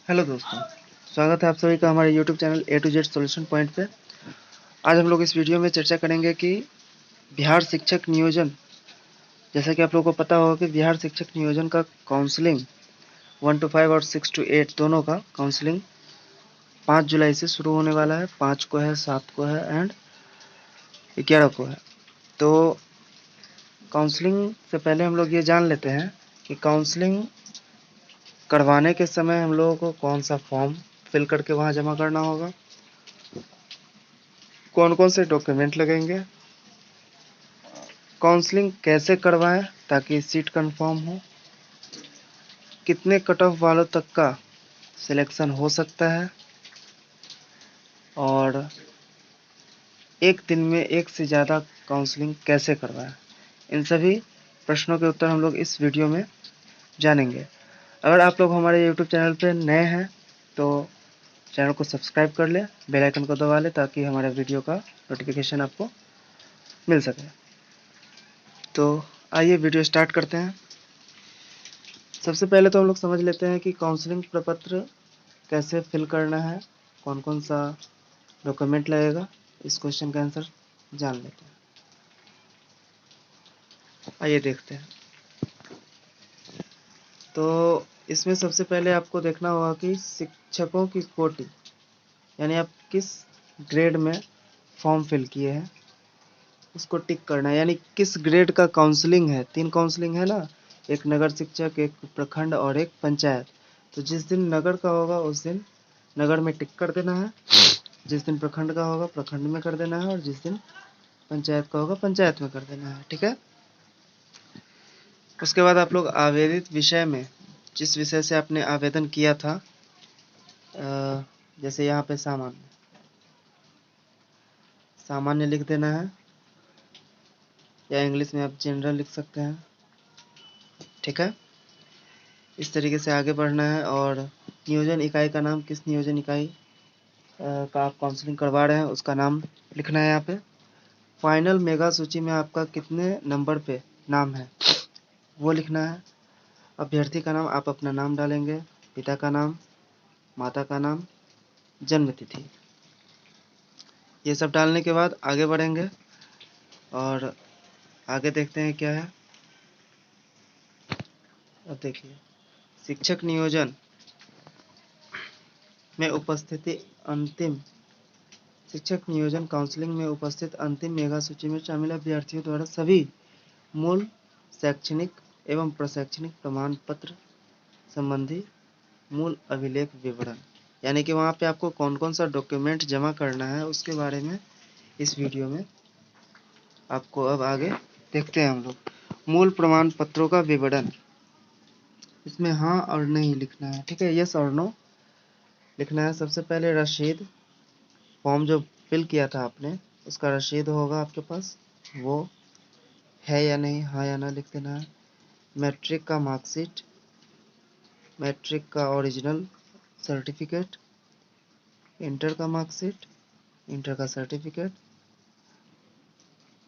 Hello दोस्तों, स्वागत है आप सभी का हमारे YouTube channel A to Z solution point पे। आज हम लोग इस वीडियो में चर्चा करेंगे कि बिहार शिक्षक नियोजन, जैसा कि आप लोगों को पता होगा कि बिहार शिक्षक नियोजन का काउंसलिंग 1 to 5 और 6 to 8 दोनों का काउंसलिंग 5 जुलाई से शुरू होने वाला है। 5 को है, 7 को है एंड 11 को है। तो काउंसलिंग से पहले हम लोग ये जान लेते हैं कि काउंसलिंग करवाने के समय हम लोगों को कौन सा फॉर्म फिल करके वहाँ जमा करना होगा, कौन कौन से डॉक्यूमेंट लगेंगे, काउंसलिंग कैसे करवाएं ताकि सीट कंफर्म हो, कितने कट ऑफ वालों तक का सिलेक्शन हो सकता है और एक दिन में एक से ज़्यादा काउंसलिंग कैसे करवाएं। इन सभी प्रश्नों के उत्तर हम लोग इस वीडियो में जानेंगे। अगर आप लोग हमारे यूट्यूब चैनल पर नए हैं तो चैनल को सब्सक्राइब कर लें, बेल आइकन को दबा लें ताकि हमारे वीडियो का नोटिफिकेशन आपको मिल सके। तो आइए वीडियो स्टार्ट करते हैं। सबसे पहले तो हम लोग समझ लेते हैं कि काउंसलिंग प्रपत्र कैसे फिल करना है, कौन कौन सा डॉक्यूमेंट लगेगा। इस क्वेश्चन का आंसर जान लेते हैं। आइए देखते हैं। तो इसमें सबसे पहले आपको देखना होगा कि शिक्षकों की कोटि, यानी आप किस ग्रेड में फॉर्म फिल किए हैं उसको टिक करना है। यानी किस ग्रेड का काउंसलिंग है। 3 काउंसलिंग है ना, एक नगर शिक्षक, एक प्रखंड और एक पंचायत। तो जिस दिन नगर का होगा उस दिन नगर में टिक कर देना है, जिस दिन प्रखंड का होगा प्रखंड में कर देना है और जिस दिन पंचायत का होगा पंचायत में कर देना है। ठीक है। उसके बाद आप लोग आवेदित विषय में, जिस विषय से आपने आवेदन किया था, जैसे यहाँ पे सामान्य सामान्य लिख देना है या इंग्लिश में आप जनरल लिख सकते हैं। ठीक है। इस तरीके से आगे बढ़ना है और नियोजन इकाई का नाम, किस नियोजन इकाई का आप काउंसलिंग करवा रहे हैं उसका नाम लिखना है यहाँ पे। फाइनल मेगा सूची में आपका कितने नंबर पे नाम है वो लिखना है। अभ्यर्थी का नाम, आप अपना नाम डालेंगे, पिता का नाम, माता का नाम, जन्म तिथि। ये सब डालने के बाद आगे बढ़ेंगे और आगे देखते हैं क्या है। अब देखिए, शिक्षक नियोजन में उपस्थिति अंतिम शिक्षक नियोजन काउंसलिंग में उपस्थित अंतिम मेगा सूची में शामिल अभ्यर्थियों द्वारा सभी मूल शैक्षणिक एवं प्रशैक्षणिक प्रमाण पत्र संबंधी मूल अभिलेख विवरण, यानी कि वहाँ पे आपको कौन कौन सा डॉक्यूमेंट जमा करना है उसके बारे में इस वीडियो में आपको अब आगे देखते हैं हम लोग। मूल प्रमाण पत्रों का विवरण, इसमें हाँ और नहीं लिखना है। ठीक है, यस और नो लिखना है। सबसे पहले रसीद, फॉर्म जो फिल किया था आपने उसका रसीद होगा आपके पास, वो है या नहीं, हाँ या ना लिख देना है। मैट्रिक का मार्कशीट, मैट्रिक का ओरिजिनल सर्टिफिकेट, इंटर का मार्कशीट, इंटर का सर्टिफिकेट।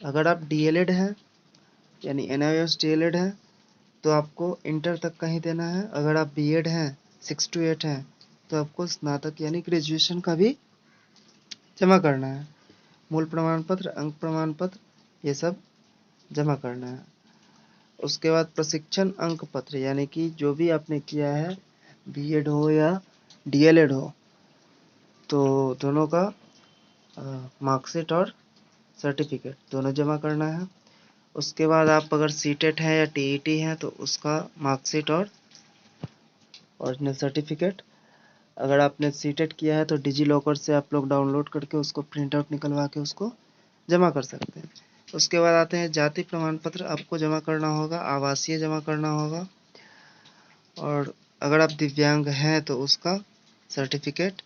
अगर आप डीएलएड हैं यानी एनआईओएस डीएलएड है तो आपको इंटर तक का ही देना है। अगर आप बीएड हैं 6 to 8 हैं तो आपको स्नातक यानी ग्रेजुएशन का भी जमा करना है। मूल प्रमाण पत्र, अंक प्रमाण पत्र, ये सब जमा करना है। उसके बाद प्रशिक्षण अंक पत्र, यानी कि जो भी आपने किया है, बीएड हो या डीएलएड हो, तो दोनों का मार्कशीट और सर्टिफिकेट दोनों जमा करना है। उसके बाद आप अगर सीटेट हैं या टीईटी हैं तो उसका मार्कशीट और ओरिजिनल सर्टिफिकेट। अगर आपने सीटेट किया है तो डिजी लॉकर से आप लोग डाउनलोड करके उसको प्रिंट आउट निकलवा के उसको जमा कर सकते हैं। उसके बाद आते हैं जाति प्रमाण पत्र, आपको जमा करना होगा, आवासीय जमा करना होगा, और अगर आप दिव्यांग हैं तो उसका सर्टिफिकेट,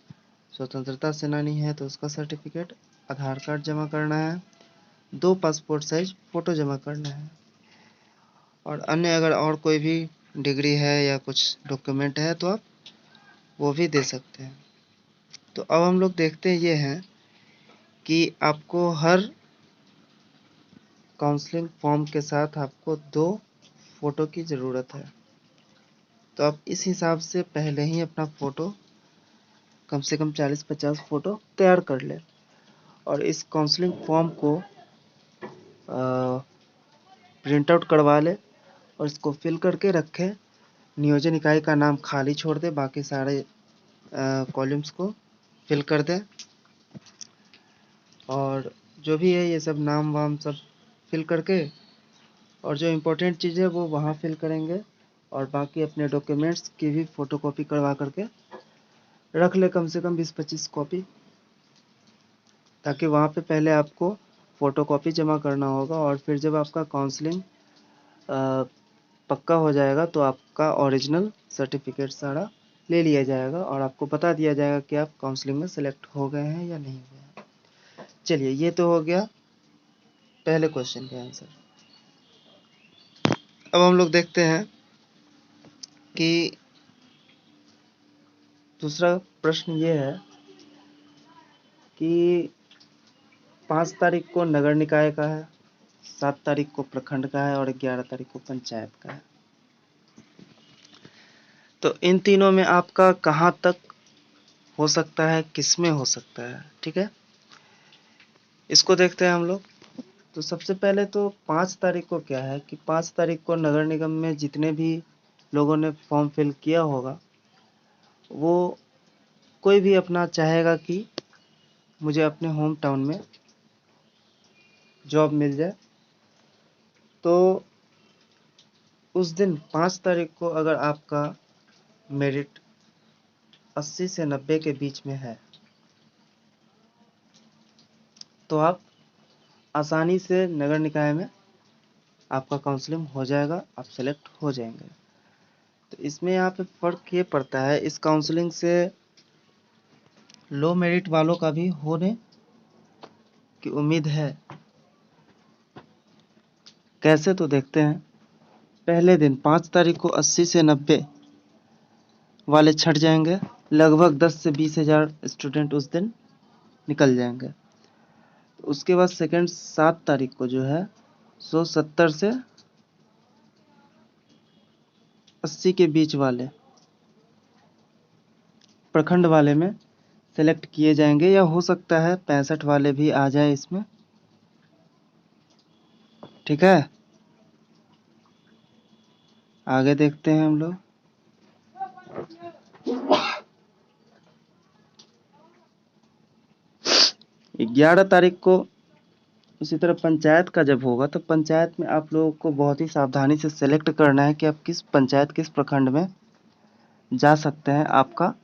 स्वतंत्रता सेनानी है तो उसका सर्टिफिकेट, आधार कार्ड जमा करना है, 2 पासपोर्ट साइज फ़ोटो जमा करना है, और अन्य अगर और कोई भी डिग्री है या कुछ डॉक्यूमेंट है तो आप वो भी दे सकते हैं। तो अब हम लोग देखते हैं ये हैं कि आपको हर काउंसलिंग फॉर्म के साथ आपको 2 फ़ोटो की ज़रूरत है। तो आप इस हिसाब से पहले ही अपना फ़ोटो कम से कम 40-50 फ़ोटो तैयार कर ले और इस काउंसलिंग फॉर्म को प्रिंट आउट करवा ले और इसको फिल करके रखे। नियोजन इकाई का नाम खाली छोड़ दे, बाकी सारे कॉलम्स को फिल कर दे और जो भी है ये सब नाम वाम सब फिल करके और जो इम्पोर्टेंट चीज़ है वो वहाँ फिल करेंगे और बाकी अपने डॉक्यूमेंट्स की भी फ़ोटोकॉपी करवा करके रख ले, कम से कम 20-25 कॉपी, ताकि वहाँ पे पहले आपको फ़ोटोकॉपी जमा करना होगा और फिर जब आपका काउंसलिंग पक्का हो जाएगा तो आपका ओरिजिनल सर्टिफिकेट सारा ले लिया जाएगा और आपको बता दिया जाएगा कि आप काउंसलिंग में सेलेक्ट हो गए हैं या नहीं हुए हैं। चलिए, ये तो हो गया पहले क्वेश्चन का आंसर। अब हम लोग देखते हैं कि दूसरा प्रश्न ये है कि 5 तारीख को नगर निकाय का है, 7 तारीख को प्रखंड का है और 11 तारीख को पंचायत का है। तो इन तीनों में आपका कहाँ तक हो सकता है, किसमें हो सकता है, ठीक है, इसको देखते हैं हम लोग। तो सबसे पहले तो 5 तारीख को क्या है कि 5 तारीख को नगर निगम में जितने भी लोगों ने फॉर्म फिल किया होगा वो कोई भी अपना चाहेगा कि मुझे अपने होम टाउन में जॉब मिल जाए। तो उस दिन 5 तारीख को अगर आपका मेरिट 80 से 90 के बीच में है तो आप आसानी से नगर निकाय में आपका काउंसलिंग हो जाएगा, आप सेलेक्ट हो जाएंगे। तो इसमें यहाँ पे फ़र्क ये पड़ता है, इस काउंसलिंग से लो मेरिट वालों का भी होने की उम्मीद है। कैसे, तो देखते हैं। पहले दिन 5 तारीख को 80 से 90 वाले छट जाएंगे, लगभग 10 से 20 हज़ार स्टूडेंट उस दिन निकल जाएंगे। उसके बाद सेकंड 7 तारीख को जो है 170 से 80 के बीच वाले प्रखंड वाले में सेलेक्ट किए जाएंगे, या हो सकता है 65 वाले भी आ जाए इसमें, ठीक है। आगे देखते हैं हम लोग। 11 तारीख को उसी तरह पंचायत का जब होगा तो पंचायत में आप लोगों को बहुत ही सावधानी से सेलेक्ट करना है कि आप किस पंचायत किस प्रखंड में जा सकते हैं, आपका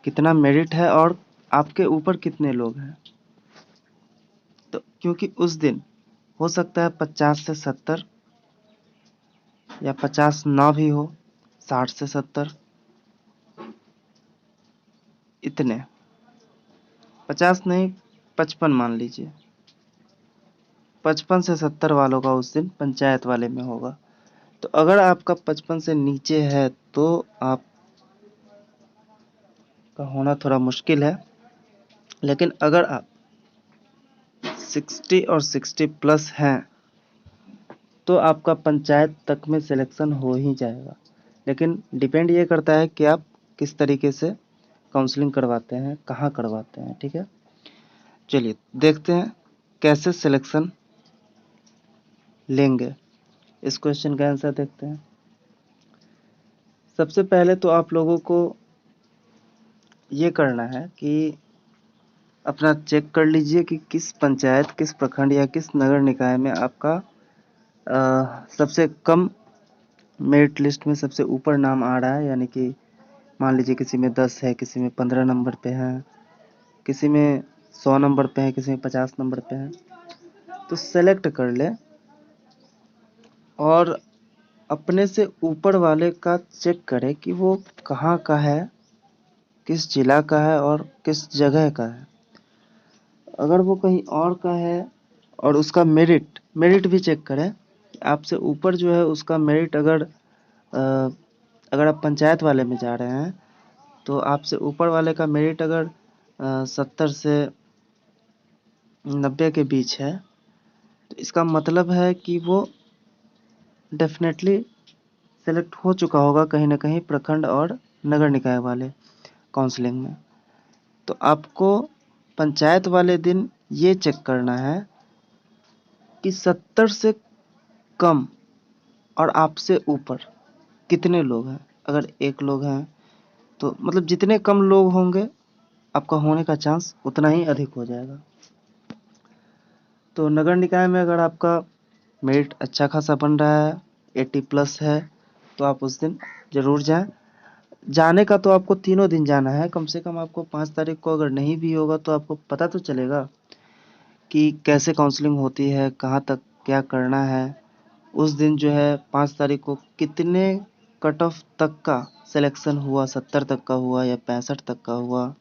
कितना मेरिट है और आपके ऊपर कितने लोग हैं। तो क्योंकि उस दिन हो सकता है 50 से 70 या 50 ना भी हो, 60 से 70, इतने 50 नहीं 55 मान लीजिए, 55 से 70 वालों का उस दिन पंचायत वाले में होगा। तो अगर आपका 55 से नीचे है तो आप का होना थोड़ा मुश्किल है, लेकिन अगर आप 60 और 60 प्लस हैं तो आपका पंचायत तक में सिलेक्शन हो ही जाएगा। लेकिन डिपेंड ये करता है कि आप किस तरीके से काउंसलिंग करवाते हैं, कहाँ करवाते हैं, ठीक है। चलिए देखते हैं कैसे सिलेक्शन लेंगे, इस क्वेश्चन का आंसर देखते हैं। सबसे पहले तो आप लोगों को ये करना है कि अपना चेक कर लीजिए कि किस पंचायत, किस प्रखंड या किस नगर निकाय में आपका सबसे कम मेरिट लिस्ट में सबसे ऊपर नाम आ रहा है। यानी कि मान लीजिए किसी में 10 है, किसी में 15 नंबर पे है, किसी में 100 नंबर पे है, किसी में 50 नंबर पे है। तो सेलेक्ट कर ले और अपने से ऊपर वाले का चेक करें कि वो कहाँ का है, किस जिला का है और किस जगह का है। अगर वो कहीं और का है और उसका मेरिट भी चेक करें, आपसे ऊपर जो है उसका मेरिट अगर आप पंचायत वाले में जा रहे हैं तो आपसे ऊपर वाले का मेरिट अगर 70 से 90 के बीच है तो इसका मतलब है कि वो डेफिनेटली सेलेक्ट हो चुका होगा कहीं ना कहीं प्रखंड और नगर निकाय वाले। काउंसलिंग में। तो आपको पंचायत वाले दिन ये चेक करना है कि 70 से कम और आपसे ऊपर कितने लोग हैं। अगर 1 लोग हैं तो मतलब जितने कम लोग होंगे आपका होने का चांस उतना ही अधिक हो जाएगा। तो नगर निकाय में अगर आपका मेरिट अच्छा खासा बन रहा है, 80 प्लस है, तो आप उस दिन ज़रूर जाएं। जाने का तो आपको तीनों दिन जाना है, कम से कम आपको 5 तारीख को अगर नहीं भी होगा तो आपको पता तो चलेगा कि कैसे काउंसलिंग होती है, कहाँ तक क्या करना है। उस दिन जो है 5 तारीख को कितने कट ऑफ तक का सिलेक्शन हुआ, 70 तक का हुआ या 65 तक का हुआ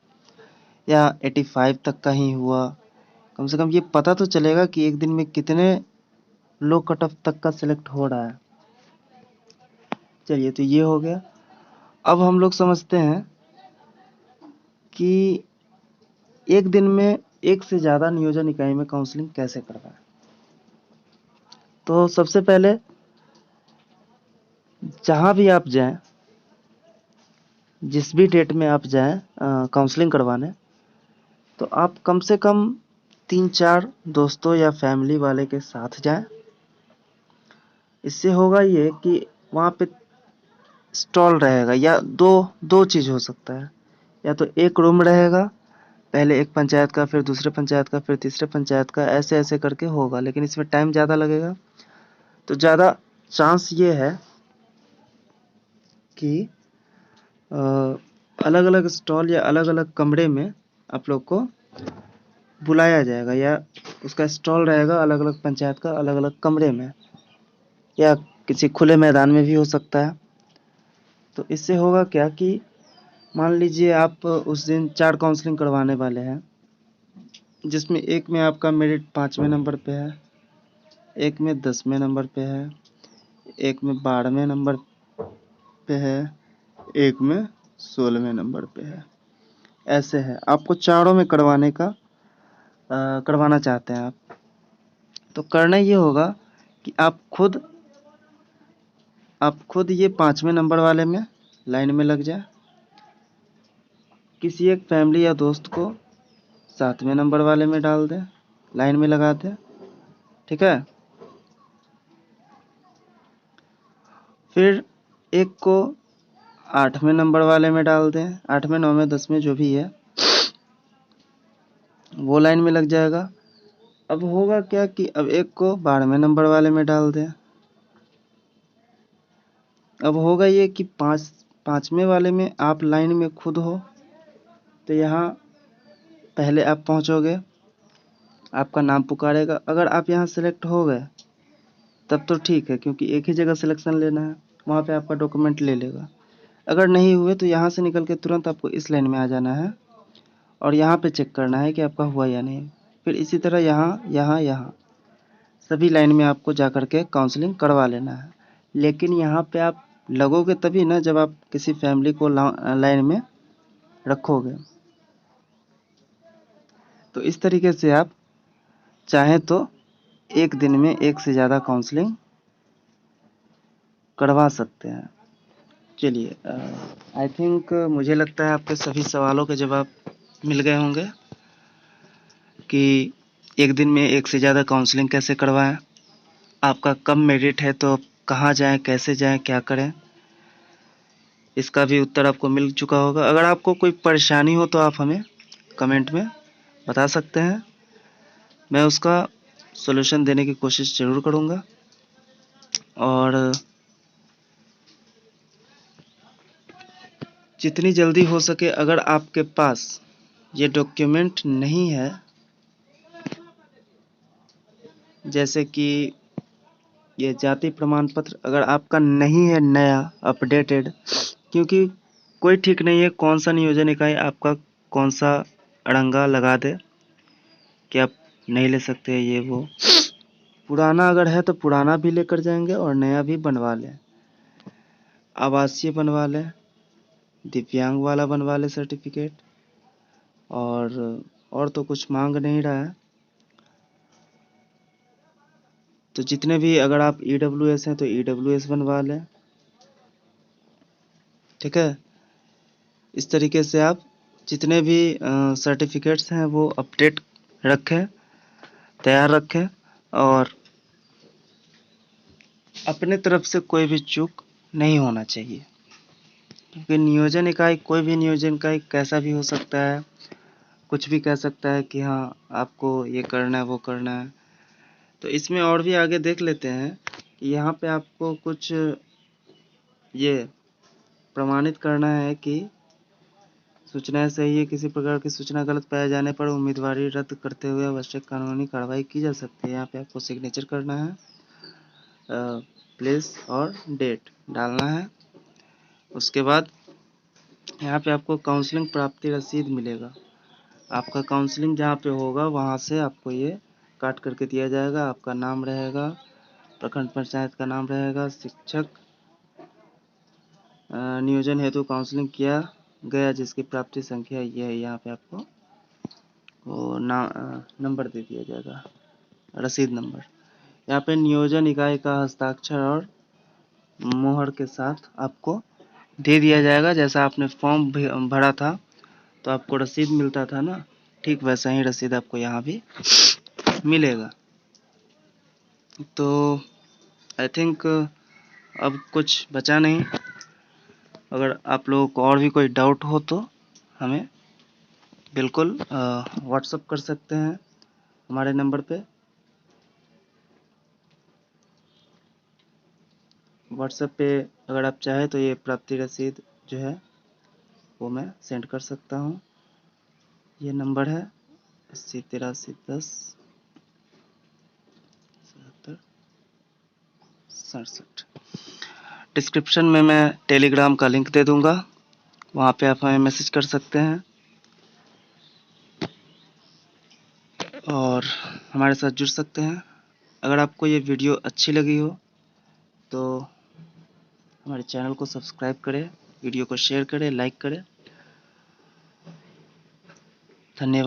या 85 तक का ही हुआ। कम से कम ये पता तो चलेगा कि एक दिन में कितने लोग कट ऑफ तक का सिलेक्ट हो रहा है। चलिए, तो ये हो गया। अब हम लोग समझते हैं कि एक दिन में एक से ज़्यादा नियोजन इकाई में काउंसलिंग कैसे करवाएं। तो सबसे पहले जहाँ भी आप जाएं, जिस भी डेट में आप जाएं काउंसलिंग करवाने, तो आप कम से कम 3-4 दोस्तों या फैमिली वाले के साथ जाएं। इससे होगा ये कि वहाँ पे स्टॉल रहेगा, या दो दो चीज़ हो सकता है। या तो एक रूम रहेगा, पहले एक पंचायत का, फिर दूसरे पंचायत का, फिर तीसरे पंचायत का, ऐसे ऐसे करके होगा, लेकिन इसमें टाइम ज़्यादा लगेगा। तो ज़्यादा चांस ये है कि अलग अलग स्टॉल या अलग अलग कमरे में आप लोग को बुलाया जाएगा, या उसका स्टॉल रहेगा अलग अलग पंचायत का अलग अलग कमरे में, या किसी खुले मैदान में भी हो सकता है। तो इससे होगा क्या कि मान लीजिए आप उस दिन 4 काउंसलिंग करवाने वाले हैं, जिसमें एक में आपका मेरिट 5वें नंबर पे है, एक में 10वें नंबर पे है, एक में 12वें नंबर पे है, एक में 16वें नंबर पे है। ऐसे है, आपको चारों में करवाना चाहते हैं आप। तो करना ये होगा कि आप खुद ये 5वें नंबर वाले में लाइन में लग जाए, किसी एक फैमिली या दोस्त को 7वें नंबर वाले में डाल दें, लाइन में लगा दें। ठीक है, फिर एक को 8वें नंबर वाले में डाल दें, 8वें 9वें 10वें जो भी है वो लाइन में लग जाएगा। अब होगा क्या कि अब एक को 12वें नंबर वाले में डाल दें। अब होगा ये कि 5वें वाले में आप लाइन में खुद हो, तो यहाँ पहले आप पहुँचोगे, आपका नाम पुकारेगा। अगर आप यहाँ सेलेक्ट हो गए तब तो ठीक है, क्योंकि एक ही जगह सिलेक्शन लेना है, वहाँ पे आपका डॉक्यूमेंट ले लेगा। अगर नहीं हुए तो यहाँ से निकल के तुरंत आपको इस लाइन में आ जाना है और यहाँ पे चेक करना है कि आपका हुआ या नहीं। फिर इसी तरह यहाँ यहाँ यहाँ सभी लाइन में आपको जा कर के काउंसलिंग करवा लेना है। लेकिन यहाँ पे आप लगोगे तभी ना जब आप किसी फैमिली को लाइन में रखोगे। तो इस तरीके से आप चाहें तो एक दिन में एक से ज़्यादा काउंसलिंग करवा सकते हैं। चलिए, आई थिंक मुझे लगता है आपके सभी सवालों के जवाब मिल गए होंगे कि एक दिन में एक से ज़्यादा काउंसलिंग कैसे करवाएं, आपका कम मेरिट है तो कहाँ जाएं, कैसे जाएं, क्या करें। इसका भी उत्तर आपको मिल चुका होगा। अगर आपको कोई परेशानी हो तो आप हमें कमेंट में बता सकते हैं, मैं उसका सॉल्यूशन देने की कोशिश ज़रूर करूँगा। और जितनी जल्दी हो सके, अगर आपके पास ये डॉक्यूमेंट नहीं है, जैसे कि ये जाति प्रमाण पत्र अगर आपका नहीं है नया अपडेटेड, क्योंकि कोई ठीक नहीं है कौन सा नियोजन इकाई आपका कौन सा अड़ंगा लगा दे कि आप नहीं ले सकते ये वो। पुराना अगर है तो पुराना भी लेकर जाएंगे और नया भी बनवा लें, आवासीय बनवा लें, दिव्यांग वाला बनवा लें सर्टिफिकेट, और तो कुछ मांग नहीं रहा है। तो जितने भी, अगर आप EWS हैं तो EWS बनवा लें। ठीक है, इस तरीके से आप जितने भी सर्टिफिकेट्स हैं वो अपडेट रखें, तैयार रखें, और अपने तरफ से कोई भी चूक नहीं होना चाहिए, क्योंकि नियोजन इकाई, कोई भी नियोजन इकाई कैसा भी हो सकता है, कुछ भी कह सकता है कि हाँ आपको ये करना है, वो करना है। तो इसमें और भी आगे देख लेते हैं कि यहाँ पे आपको कुछ ये प्रमाणित करना है कि सूचनाएं सही है, किसी प्रकार की सूचना गलत पाए जाने पर उम्मीदवारी रद्द करते हुए आवश्यक कानूनी कार्रवाई की जा सकती है। यहाँ पे आपको सिग्नेचर करना है, प्लेस और डेट डालना है। उसके बाद यहाँ पे आपको काउंसलिंग प्राप्ति रसीद मिलेगा। आपका काउंसलिंग जहाँ पे होगा वहाँ से आपको ये काट करके दिया जाएगा। आपका नाम रहेगा, प्रखंड पंचायत का नाम रहेगा, शिक्षक नियोजन हेतु काउंसलिंग किया गया जिसकी प्राप्ति संख्या ये है। यहाँ पे आपको वो नंबर दे दिया जाएगा, रसीद नंबर। यहाँ पे नियोजन इकाई का हस्ताक्षर और मोहर के साथ आपको दे दिया जाएगा। जैसा आपने फॉर्म भरा था तो आपको रसीद मिलता था ना, ठीक वैसा ही रसीद आपको यहाँ भी मिलेगा। तो आई थिंक अब कुछ बचा नहीं। अगर आप लोगों को और भी कोई डाउट हो तो हमें बिल्कुल व्हाट्सअप कर सकते हैं हमारे नंबर पे। व्हाट्सएप पे अगर आप चाहें तो ये प्राप्ति रसीद जो है वो मैं सेंड कर सकता हूँ। ये नंबर है 8083107767। डिस्क्रिप्शन में मैं टेलीग्राम का लिंक दे दूँगा, वहाँ पे आप हमें मैसेज कर सकते हैं और हमारे साथ जुड़ सकते हैं। अगर आपको ये वीडियो अच्छी लगी हो तो हमारे चैनल को सब्सक्राइब करें, वीडियो को शेयर करें, लाइक करें। धन्यवाद।